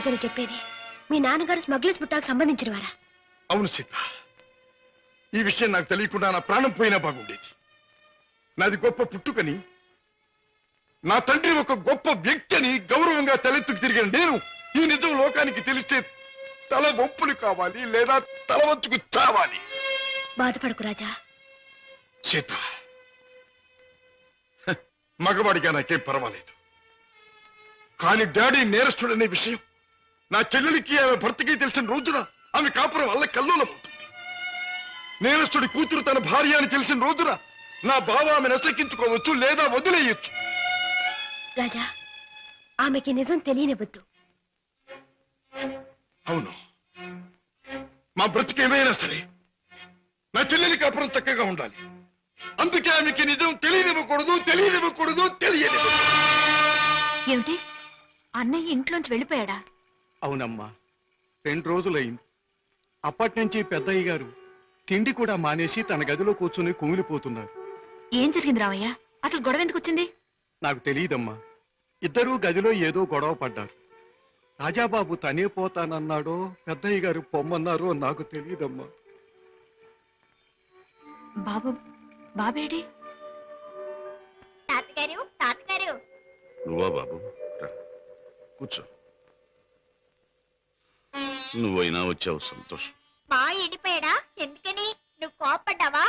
రాజాను చెప్పేది? మీ నాన్నగారు స్మగ్లర్స్ బుట్టాకు సంబంధించిన వారా? అవును సీత, ఈ విషయం నాకు తెలియకుండా నా ప్రాణం పోయినా బాగుండేది. నాది గొప్ప పుట్టుకని, నా తండ్రి ఒక గొప్ప వ్యక్తి అని గౌరవంగా తలెత్తుకు తిరిగిన నేను ఈ నిజం లోకానికి తెలిస్తే తల ఒప్పులు కావాలి లేదా తల వంచుకు చావాలి. బాధపడకు రాజా. సీత, మగవాడిగా నాకేం పర్వాలేదు, కానీ డాడీ నేరస్తుడనే విషయం నా చెల్లెలికి ఆమె భర్తకి తెలిసిన రోజున ఆమె కాపురం వల్ల కల్లోలమవుతుంది. నేరస్తుడి కూతురు తన భార్య అని తెలిసిన రోజున నా బావ ఆమె నశకించుకోవచ్చు లేదా వదిలేయచ్చు. రాజా, ఆమెకి నిజం తెలియనివద్దు. అవును, మా బ్రతికేమైనా సరే నా చెల్లెలి కాపురం చక్కగా ఉండాలి. అందుకే ఆమెకి నిజం తెలియనివ్వకూడదు. ఏమిటి, అన్నయ్య ఇంట్లోంచి వెళ్ళిపోయాడా? అవునమ్మా, 2 రోజులైంది. అప్పటి నుంచి పెద్దయ్య గారు తిండి కూడా మానేసి తన గదిలో కూర్చుని కుమిలిపోతున్నారు. ఏం జరిగింది రామయ్య? అసలు గొడవ ఎందుకు వచ్చింది? నాకు తెలియదమ్మా. ఇద్దరూ గదిలో ఏదో గొడవ పడ్డారు. రాజాబాబు తనే పోతానన్నాడో పెద్దయ్య గారు పొమ్మన్నారో నాకు తెలియదమ్మా. బాబు, బాబేడి? తాతగారు నువ్వా బాబు? కూర్చో. నువ్వైనా వచ్చావు, సంతోషం. మా ఎండిపోయాడా? ఎందుకని? నువ్వు కోపడ్డావా?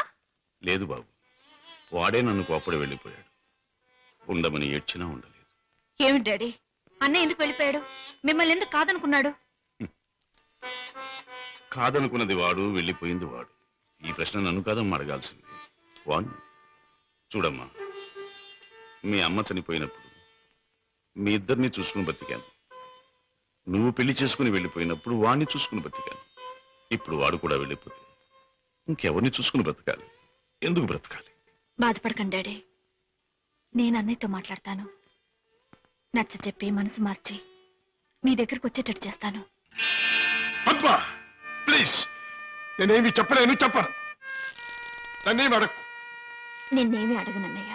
లేదు బాబు, వాడే నన్ను కోపడి వెళ్ళిపోయాడు. ఉండమని ఏడ్చినా ఉండలేదు. ఏమిటి డాడీ, అన్నయ్య ఎందుకు వెళ్ళిపోయాడు? మిమ్మల్ని ఎందుకు కాదనుకున్నాడు? కాదనుకున్నది వాడు, వెళ్ళిపోయింది వాడు. ఈ ప్రశ్న నన్ను కాదమ్మా అడగాల్సింది, వాణ్ణి. చూడమ్మా, మీ అమ్మ చనిపోయినప్పుడు మీ ఇద్దరిని చూసుకుని బతికాను. నువ్వు పెళ్లి చేసుకుని వెళ్ళిపోయినప్పుడు వాణ్ణి చూసుకుని బతికాను. ఇప్పుడు వాడు కూడా వెళ్ళిపోతే ఇంకెవరిని చూసుకుని బ్రతకాలి? ఎందుకు బ్రతకాలి? బాధపడకండి డాడీ, నేను అన్నయ్యతో మాట్లాడతాను. నచ్చ చెప్పి మనసు మార్చి మీ దగ్గరకు వచ్చేటట్టు చేస్తాను. పద్మ, ప్లీజ్, నేనేమి చెప్పలేను, చెప్పను. నన్నేమి అడగకు. నిన్నేమీ అడగనన్నయ్య,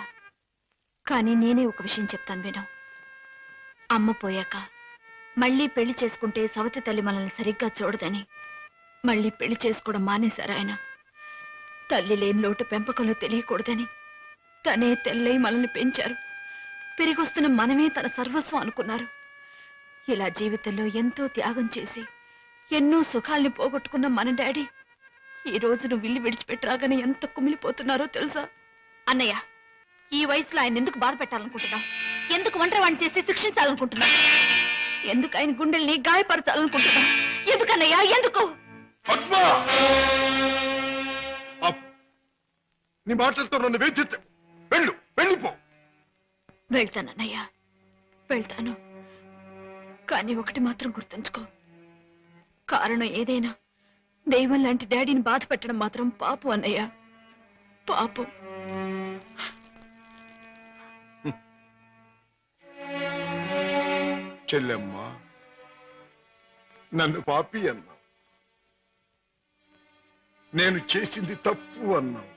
కానీ నేనే ఒక విషయం చెప్తాను విను. అమ్మ పోయాక మళ్ళీ పెళ్లి చేసుకుంటే సవతి తల్లి మనల్ని సరిగ్గా చూడదని మళ్ళీ పెళ్లి చేసుకోవడం మానేశారు ఆయన. తల్లి లేని లోటు పెంపకంలో తెలియకూడదని తనే తెల్లై మనల్ని పెంచారు. పెరిగొస్తున్న మనమే తన సర్వస్వం అనుకున్నారు. ఇలా జీవితంలో ఎంతో త్యాగం చేసి ఎన్నో సుఖాల్ని పోగొట్టుకున్న మన డాడీ ఈ రోజు నువ్వు ఇల్లు విడిచిపెట్టరాగానే ఎంత కుమిలిపోతున్నారో తెలుసా? అన్నయ్య, ఈ వయసులో ఆయన ఎందుకు బాధ పెట్టాలనుకుంటున్నావు? ఎందుకు ఒంటరివాణ్ణి చేసి శిక్షించాలనుకుంటున్నావు? ఎందుకు ఆయన గుండెల్ని గాయపరచాలనుకుంటున్నావు? ఎందుకన్నయ్యా, ఎందుకు? నీ మాటలతో నన్ను వేధించకు. వెళ్ళిపో. వెళ్తానన్నయ్యా, వెళ్తాను. కానీ ఒకటి మాత్రం గుర్తుంచుకో, కారణం ఏదైనా దైవం లాంటి డాడీని బాధ పెట్టడం మాత్రం పాపం అన్నయ్య, పాపం. చెల్లెమ్మ, నన్ను పాపి అన్నావు, నేను చేసింది తప్పు అన్నావు.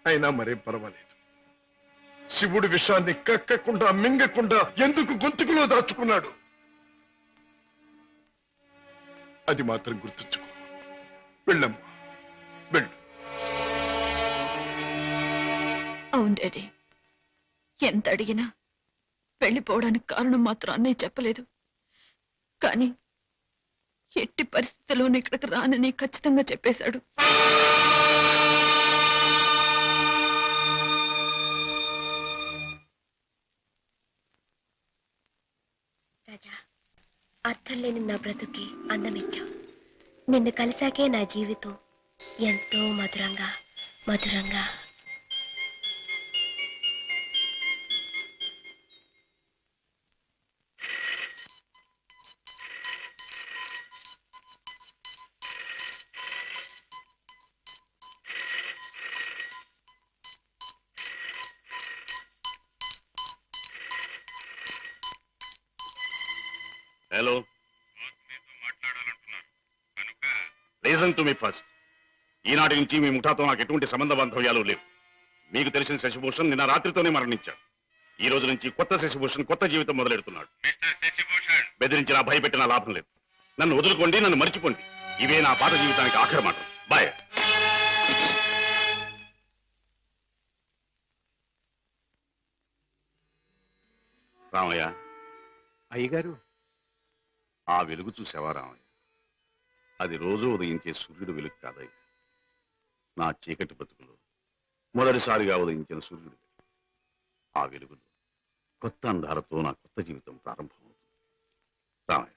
అయినా మరేం పర్వాలేదు. శివుడు విషాన్ని కక్కకుండా మింగకుండా ఎందుకు గొంతుకులో దాచుకున్నాడు? అది మాత్రం గుర్తుంచుకో. వెళ్ళమ్మా, వెళ్ళు. అవును డాడీ, ఎంత అడిగినా వెళ్ళిపోవడానికి కారణం మాత్రం అన్నయ్య చెప్పలేదు. కానీ ఎట్టి పరిస్థితుల్లోనూ ఇక్కడికి రానని ఖచ్చితంగా చెప్పేశాడు. రాజా, అర్థం లేని నా బ్రతుకి అందమిచ్చావు. నిన్ను కలిసాకే నా జీవితం ఎంతో మధురంగా మధురంగా. Hello, reason to me first. ఈనాటి నుంచి మీ ముఠాతో నాకు ఎటువంటి సంబంధ బాంధవ్యాలు లేవు. మీకు తెలిసిన శశిభూషణ్ నిన్న రాత్రితోనే మరణించాడు. ఈ రోజు నుంచి కొత్త శశిభూషణ్ కొత్త జీవితం మొదలెడుతున్నాడు. బెదిరించినా భయపెట్టినా లాభం లేదు. నన్ను వదులుకోండి, నన్ను మర్చిపోండి. ఇవే నా పాత జీవితానికి ఆఖరి మాట. బాయ్. రామయ్య, అయ్యగారు, ఆ వెలుగు చూసావా రామయ్య? అది రోజు ఉదయించే సూర్యుడు వెలుగు కాదయ్య. నా చీకటి బతుకులో మొదటిసారిగా ఉదయించిన సూర్యుడు. ఆ వెలుగులో కొత్త అందాలతో నా కొత్త జీవితం ప్రారంభమవుతుంది. రామయ్య,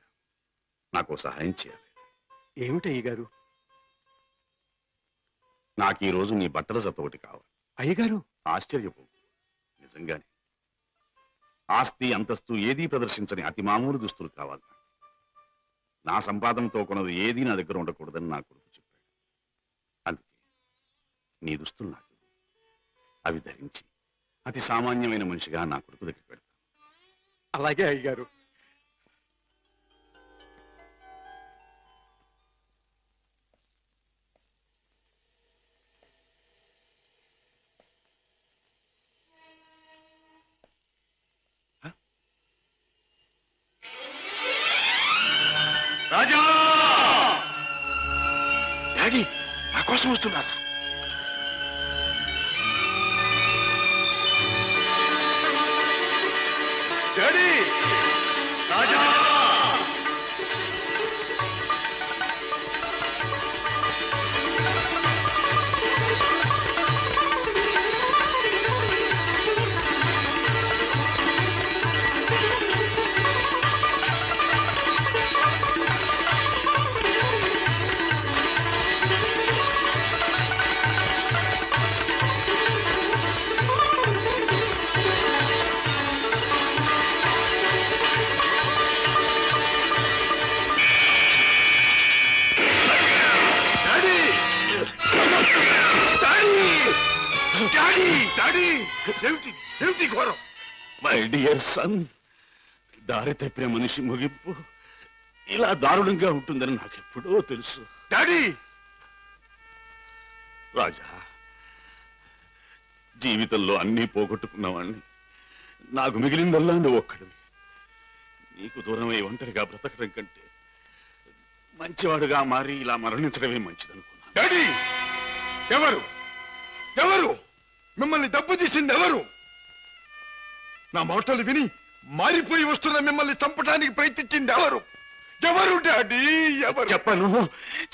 నాకు సహాయం చేయాలి. ఏమిటి అయ్యగారు? నాకు ఈ రోజు నీ బట్టల జత ఒకటి కావాలి. అయ్యగారు, ఆశ్చర్యపో, నిజంగానే ఆస్తి అంతస్తు ఏదీ ప్రదర్శించని అతి మామూలు దుస్తులు కావాలి. నా సంపాదనతో కొన్నది ఏదీ నా దగ్గర ఉండకూడదని నా కొడుకు చెప్పాడు. అందుకే నీ దుస్తులు నాకు అవి ధరించి అతి సామాన్యమైన మనిషిగా నా కొడుకు దగ్గర పెడతాను. అలాగే అయ్యగారు. రాజా! డాడీ, నా కోసం వస్తున్నారా? డాడీ! రాజా! ఏమిటి ఘోరం? మై డియర్ సన్, దారి తప్పిన మనిషి ముగింపు ఇలా దారుణంగా ఉంటుందని నాకెప్పుడో తెలుసు. డాడీ! రాజా, జీవితంలో అన్నీ పోగొట్టుకున్నవాణ్ణి. నాకు మిగిలిందల్లా నువ్వు ఒక్కడివి. నీకు దూరమై ఒంటరిగా బ్రతకడం కంటే మంచివాడుగా మారి ఇలా మరణించడమే మంచిదనుకున్నా. డాడీ! ఎవరు ఎవరు మిమ్మల్ని దెబ్బతీసింది? ఎవరు? నా మాటలు విని మారిపోయి వస్తున్న మిమ్మల్ని చంపడానికి ప్రయత్నించింది ఎవరు? ఎవరు డాడీ? ఎవరు?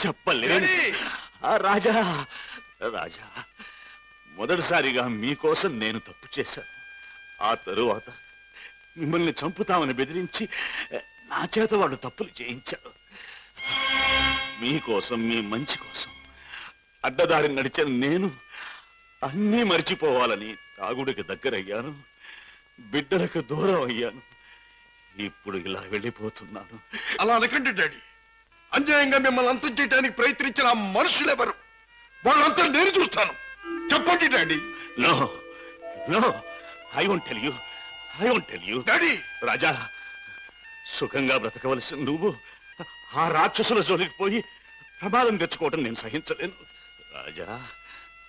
చెప్పలేను. రాజా, రాజా, మొదటిసారిగా మీకోసం నేను తప్పు చేశాను. ఆ తరువాత మిమ్మల్ని చంపుతామని బెదిరించి నా చేత వాళ్ళు తప్పులు చేయించారు. మీకోసం, మీ మంచి కోసం అడ్డదారి నడిచిన నేను అన్నీ మర్చిపోవాలని తాగుడికి దగ్గరయ్యాను, బిడ్డలకు దూరం అయ్యాను. ఇప్పుడు ఇలా వెళ్ళిపోతున్నాను. అలా అనకండి డాడీ. అన్యాయంగా మిమ్మల్ని అంతం చేయడానికి ప్రయత్నించిన ఆ మనుషులెవరు? వాళ్ళంతా నేను చూస్తాను. చెప్పండి daddy. No no, I won't tell you. Daddy! Raja, సుఖంగా బ్రతకవలసిన నువ్వు ఆ రాక్షసుల జోలికి పోయి ప్రమాదం తెచ్చుకోవటం నేను సహించలేను. రాజా,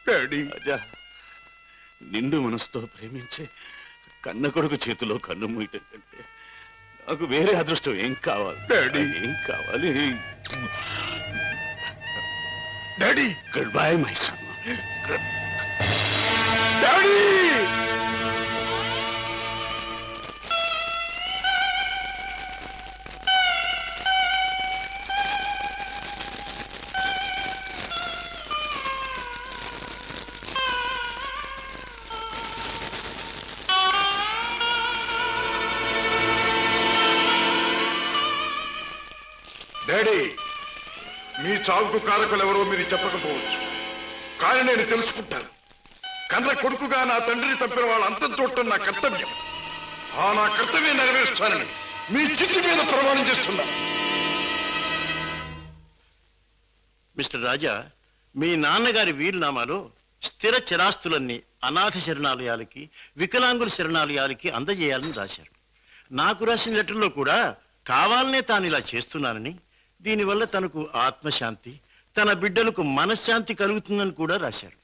డాడీ! రాజా, నిండు మనసుతో ప్రేమించే కన్న కొడుకు చేతిలో కన్ను మూయటం కంటే నాకు వేరే అదృష్టం ఏం కావాలి? డాడీ! ఏం కావాలి? Daddy! Good bye my son. Daddy! Daddy, మీ చావుకు కారకులు ఎవరో మీరు చెప్పకపోవచ్చు, కానీ నేను తెలుసుకుంటాను. కన్న కొడుకుగా నా తండ్రిని తప్పిన వాళ్ళ అంతం చూడటం నా కర్తవ్యం. ఆ నా కర్తవ్యం నెరవేరుస్తానని మీ చిట్టి మీద ప్రమాణం చేస్తున్నా. మిస్టర్ రాజా, మీ నాన్నగారి వీలునామాలో స్థిర చిరాస్తులన్నీ అనాథ శరణాలయాలకి, వికలాంగుల శరణాలయాలకి అందజేయాలని రాశారు. నాకు రాసిన లెటర్లో కూడా కావాలనే తాను ఇలా చేస్తున్నానని, దీనివల్ల తనకు ఆత్మశాంతి, తన బిడ్డలకు మనశ్శాంతి కలుగుతుందని కూడా రాశారు.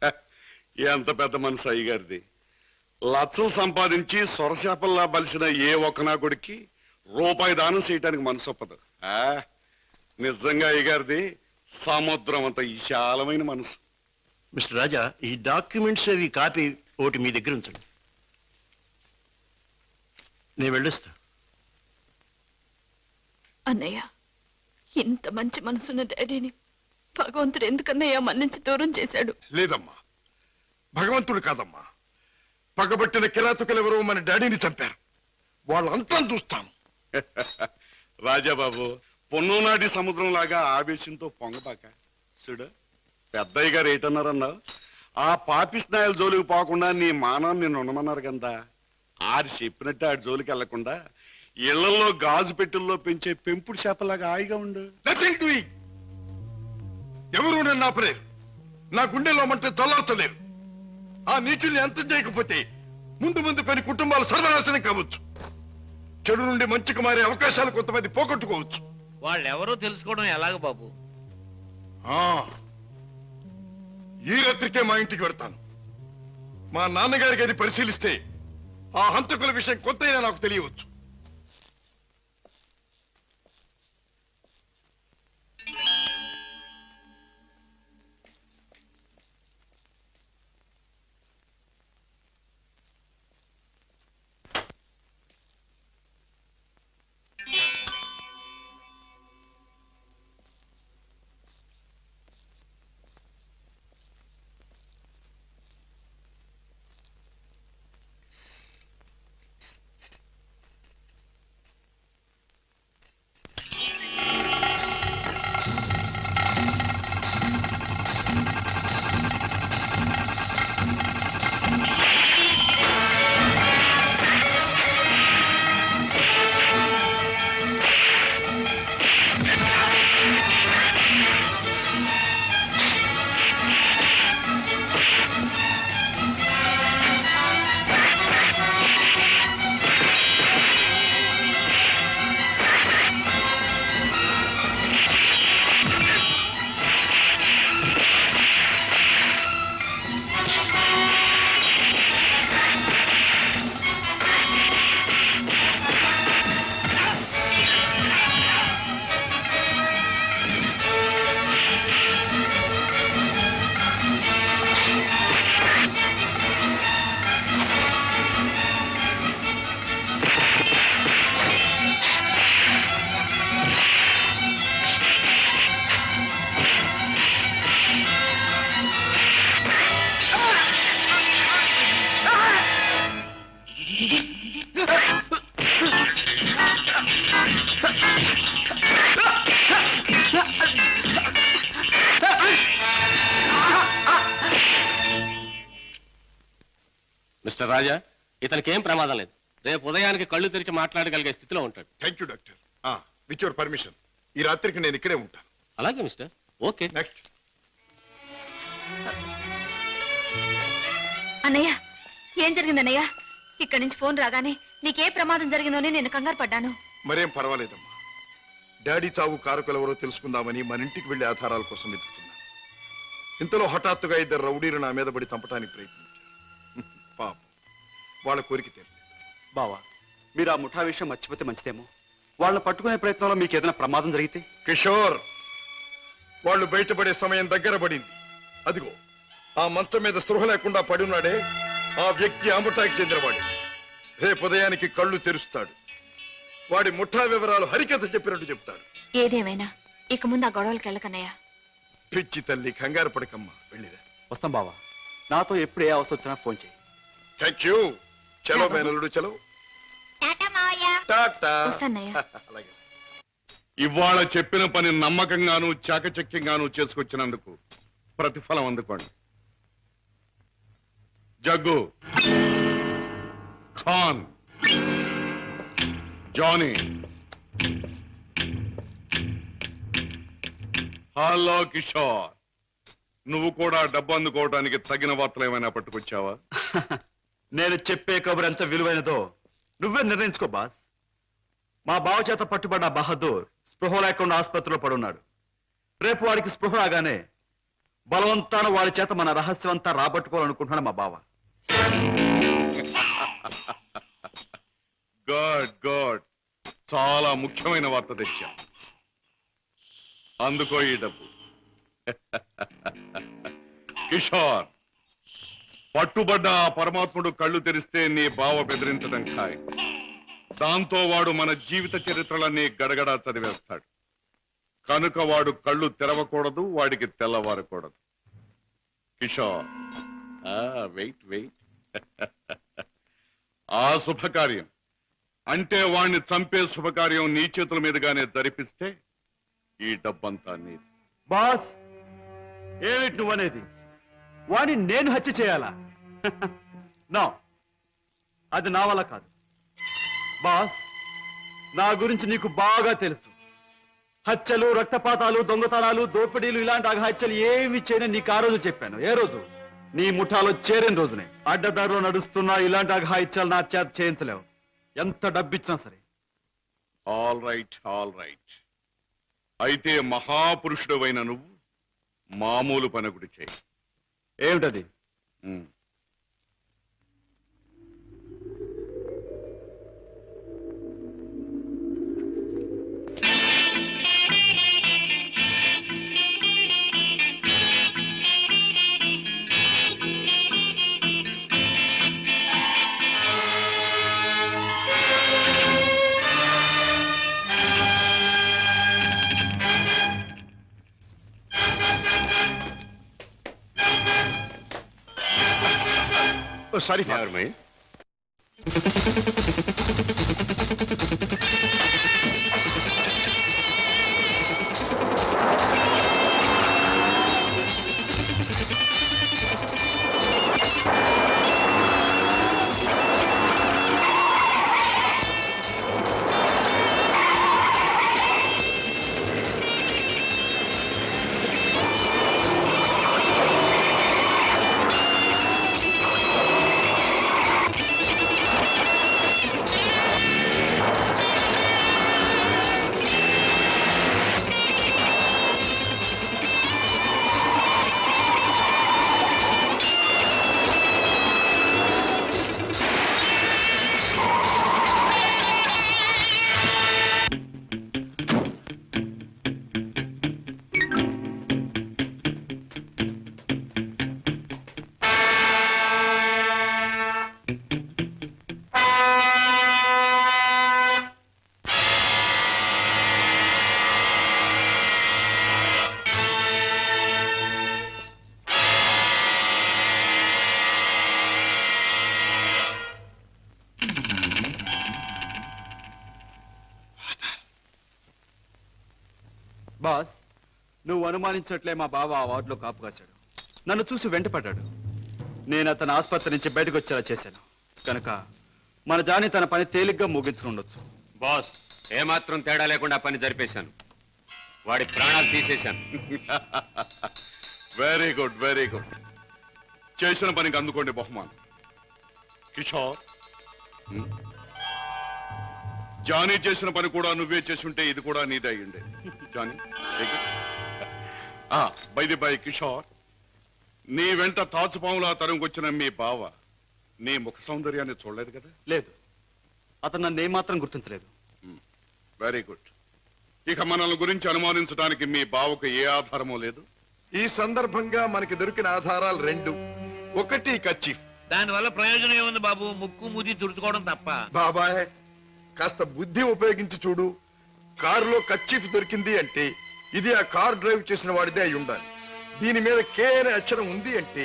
ఎంత పెద్ద మనసు అయ్యగారిది. లక్షలు సంపాదించి సొరశాపల్లా బలిసిన ఏ ఒక్క నా కొడుక్కి రూపాయి దానం చేయటానికి మనసు ఒప్పదు. నిజంగా అయ్యగారిది సముద్రం అంత విశాలమైన మనసు. మిస్టర్ రాజా, ఈ డాక్యుమెంట్స్ అవి కాపీ ఒకటి మీ దగ్గర ఉంచండి. నేను వెళ్ళొస్తా. అన్నయ్య, ఇంత మంచి మనసున్న డాడీని భగవంతుడు ఎందుకన్నయ్య మన్నించి దూరం చేశాడు? లేదమ్మా, భగవంతుడు కాదమ్మా, పగబట్టిన కిరాతకులెవరో మన డాడీని చంపారు. వాళ్ళంతా చూస్తాం. రాజాబాబు, పొన్నునాటి సముద్రం లాగా ఆవేశంతో పొంగబాక. చూడు, పెద్దయ్య గారు ఏటన్నారన్నావు? ఆ పాపిస్నాయల జోలికి పోకుండా నీ మానాన్ని ఉండమన్నారు కదా. ఆడి చెప్పినట్టు ఆడి జోలికి వెళ్లకుండా ఇళ్లలో గాజు పెట్టెల్లో పెంచే పెంపుడు చేపలాగా హాయిగా ఉండు. ఎవరు నన్ను ఆపలేరు. నా గుండెలో మంటే చల్లార్చలేరు. ఆ నీచుల్ని అంతం చేయకపోతే ముందు ముందు కొన్ని కుటుంబాలు సర్వనాశనం కావచ్చు. చెడు నుండి మంచికి మారే అవకాశాలు కొంతమంది పోగొట్టుకోవచ్చు. వాళ్ళెవరో తెలుసుకోవడం ఎలాగ బాబు? ఈ రాత్రికే మా ఇంటికి వెడతాను. మా నాన్నగారికి అది పరిశీలిస్తే ఆ హంతకుల విషయం కొంతైనా నాకు తెలియవచ్చు. మిస్టర్ రాజా, ఇతనికి ఏం ప్రమాదం లేదు. రేపు ఉదయానికి కళ్ళు తెరిచి మాట్లాడగలిగే స్థితిలో ఉంటాడు. Thank you doctor. With your permission ఈ రాత్రికి నేను ఇక్కడే ఉంటాను. అలాగే మిస్టర్. ఓకే. నెక్స్ట్. అన్నయ్య, ఏం జరిగిందన్నయ్య? ఇక్కడి నుంచి ఫోన్ రాగానే నీకే ప్రమాదం జరిగిందని నేను కంగారు పడ్డాను. మరేం పర్వాలేదమ్మా. డాడీ చావు కారకులెవరో తెలుసుకుందామని మన ఇంటికి వెళ్లి ఆధారాల కోసం వెతుకుతున్నాను. ఇంతలో హఠాత్తుగా ఇద్దరు రౌడీలు నా మీద పడి చంపడానికి ప్రయత్నించారు. పాపం, వాళ్ళ కోరిక తీరలేదు. బావా, మీరు ఆ ముఠా విషయం మర్చిపోతే మంచిదేమో. వాళ్ళని పట్టుకునే ప్రయత్నంలో మీకు ఏదైనా ప్రమాదం జరిగితే? కిషోర్, వాళ్ళు బయటపడే సమయం దగ్గర పడింది. అదిగో ఆ మంచం మీద స్పృహ లేకుండా పడి ఉన్నాడే, ఆ వ్యక్తి ఆ ముఠాకి చెందినవాడే. రేపు ఉదయానికి కళ్ళు తెరుస్తాడు. వాడి ముఠా వివరాలు హరికథ చెప్పినట్టు చెప్తాడు. ఏదేమైనా ఇక ముందు ఆ గొడవలకి వెళ్ళకన్నయ్యా. పిచ్చి తల్లి, కంగారు పడకమ్మా, వెళ్ళిరా. వస్తాం బావా. నాతో ఎప్పుడు ఏ అవసరం వచ్చినా ఫోన్ చేయి. Thank you. చలో మేనల్లుడు, చలో. టాటా మావయ్య. టాటా. వస్తానయ్యా. అలాగే. ఇవాళ చెప్పిన పని నమ్మకంగాను చాకచక్యంగాను చేసుకొచ్చినందుకు ప్రతిఫలం అందుకోండి. జగ్గు, ఖాన్, జానీ, హలో కిషోర్, నువ్వు కూడా డబ్బు అందుకోవడానికి తగిన వార్తలు ఏమైనా పట్టుకొచ్చావా? నేను చెప్పే కబురు ఎంత విలువైనదో నువ్వే నిర్ణయించుకో బాస్. మా బావ చేత పట్టుబడ్డ బహదూర్ స్పృహ లేకుండా ఆసుపత్రిలో పడున్నాడు. రేపు వాడికి స్పృహ రాగానే బలవంతాన వాడి చేత మన రహస్యం అంతా రాబట్టుకోవాలనుకుంటున్నాడు మా బావ. గుడ్ గుడ్, చాలా ముఖ్యమైన వార్త తెచ్చా. అందుకో ఈ డబ్బు. కిషోర్, పట్టుబడ్డ ఆ పరమాత్ముడు కళ్ళు తెరిస్తే నీ బావ బెదిరించడం ఖాయం. దాంతో వాడు మన జీవిత చరిత్రలన్నీ గడగడా చదివేస్తాడు. కనుక వాడు కళ్ళు తెరవకూడదు, వాడికి తెల్లవారకూడదు. Kishore, wait wait. ఆ శుభకార్యం అంటే వాణ్ణి చంపే శుభకార్యం నీ చేతుల మీదుగానే జరిపిస్తే ఈ డబ్బంతా నీది. బాస్, ఏమిటి నువ్వనేది? వాణ్ణి నేను హత్య చేయాలా? నో, అది నా వల్ల కాదు. బాస్, నా గురించి నీకు బాగా తెలుసు. హత్యలు, రక్తపాతాలు, దొంగతనాలు, దోపిడీలు ఇలాంటి అఘాత్యలు ఏమి చేయని నీకు ఆ రోజు చెప్పాను. ఏ రోజు? నీ ముఠాలో చేరిన రోజునే. అడ్డదారిలో నడుస్తున్నా ఇలాంటి అఘాయిత్యాలు నా చేత చేయించలేవు, ఎంత డబ్బిచ్చినా సరే. All right, all right. అయితే మహాపురుషుడు అయిన నువ్వు మామూలు పనకుడి చేయి. ఏమిటది? సారీ ఎవరమ్మాయి? బాస్, నువ్వు అనుమానించట్లే మా బావ ఆ వార్డులో కాపు కాశాడు. నన్ను చూసి వెంటపడ్డాడు. నేను అతను ఆసుపత్రి నుంచి బయటకు వచ్చేలా చేశాను. కనుక మన జాని తన పని తేలిగ్గా ముగించుకుండొచ్చు. బాస్, ఏమాత్రం తేడా లేకుండా పని జరిపేశాను. వాడి ప్రాణాలు తీసేశాను. Very good, very good. చేసిన పనికి అందుకోండి బహుమానం. కిషోర్, జానీ చేసిన పని కూడా నువ్వే చేసుంటే ఇది కూడా నీదే అయ్యుండే. జానీ, బై కిషోర్, నీ వెంట తాచుపాములా తరంగొచ్చిన మీ బావ నీ ముఖ సౌందర్యాన్ని చూడలేదు కదా? లేదు, అతను నన్ను ఏమాత్రం గుర్తించలేదు. Very good. ఇక మనల్ని గురించి అనుమానించడానికి మీ బావకు ఏ ఆధారమూ లేదు. ఈ సందర్భంగా మనకి దొరికిన ఆధారాలు రెండు. ఒకటి కర్చీఫ్. దానివల్ల ప్రయోజనం ఏముంది బాబు? ముక్కు మూతి తుడుచుకోవడం తప్ప. బాబాయ్, కాస్త బుద్ధి ఉపయోగించి చూడు. కారులో కర్చీఫ్ దొరికింది అంటే ఇది ఆ కార్ డ్రైవ్ చేసిన వాడిదే అయి ఉండాలి. దీని మీద కే అనే అక్షరం ఉంది అంటే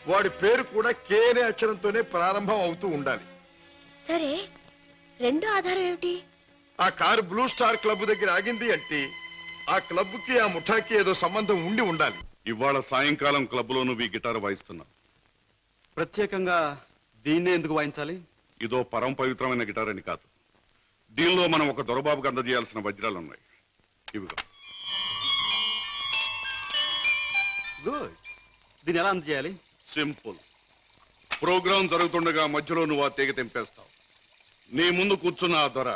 వాడి పేరు కూడా కే అనే అక్షరంతోనే ప్రారంభం అవుతూ ఉండాలి. సరే, రెండో ఆధారం ఏమిటి? ఆ కారు బ్లూ స్టార్ క్లబ్ దగ్గర ఆగింది అంటే ఆ క్లబ్ కి ఆ ముఠాకి ఏదో సంబంధం ఉండి ఉండాలి. ఇవాళ సాయంకాలం క్లబ్లో నువ్వు ఈ గిటార్ వాయిస్తున్నావు. ప్రత్యేకంగా దీన్నే ఎందుకు వాయించాలి? ఇదో పరమ పవిత్రమైన గిటార్ అని కాదు. దీనిలో మనం ఒక దొరబాబుకి అందజేయాల్సిన వజ్రాలు ఉన్నాయి. ఇవిగో. గుడ్. దీన్ని ఎలా అందజేయాలి? సింపుల్. ప్రోగ్రాం జరుగుతుండగా మధ్యలో నువ్వు ఆ తీగ తెంపేస్తావు. నీ ముందు కూర్చున్న ఆ దొర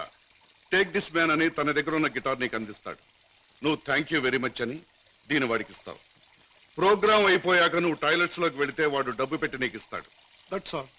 టేక్ దిస్ మ్యాన్ అని తన దగ్గర ఉన్న గిటార్ నీకు అందిస్తాడు. నువ్వు థ్యాంక్ యూ వెరీ మచ్ అని దీన్ని వాడికి ఇస్తావు. ప్రోగ్రాం అయిపోయాక నువ్వు టాయిలెట్స్ లోకి వెళితే వాడు డబ్బు పెట్టి నీకు ఇస్తాడు. That's all.